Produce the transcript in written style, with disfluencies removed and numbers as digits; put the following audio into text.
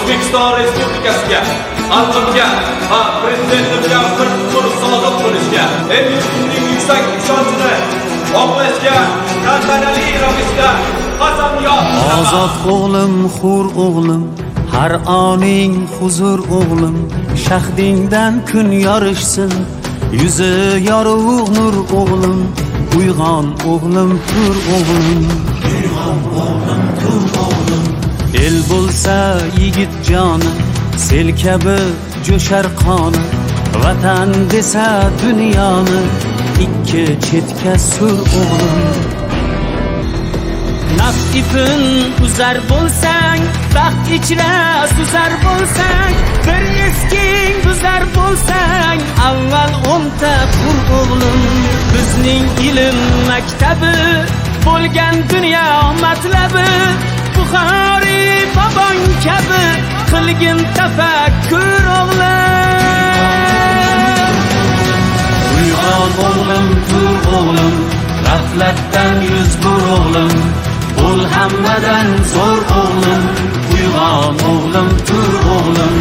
O'zbekiston Respublikasiga, xalqimga va prezidentimga bir umr sodiq bo'lishga, el yurtimning yuksak ishonchini oqlashga tantanali ravishda qasamyod. Ozod o'g'lim, hur o'g'lim, har oning huzur o'g'lim, shahdingdan kun yorishsin, yuzi yorug' nur o'g'lim, uyg'on o'g'lim, tur o'g'lim, uyg'on o'g'lim, tur o'g'lim. El bo'lsa yigit joni, sel kabi jo'shar qoni, vatan desa dunyoni ikki chetga sur o'g'lim. Naf ipin uzar bo'lsang, baxt ichra suzar bo'lsang, bir esking buzar bo'lsang, avval o'nta qur o'g'lim. Bizning ilm maktabi bo'lgan dunyo matlabi, Buxoriy bobong kabi qilgin tafakkur o'g'lim. Uyg'on o'g'lim, tur o'g'lim, g'aflatdan yuz bur o'g'lim, bo'l hammadan zo'r o'g'lim, uyg'on o'g'lim, tur o'g'lim.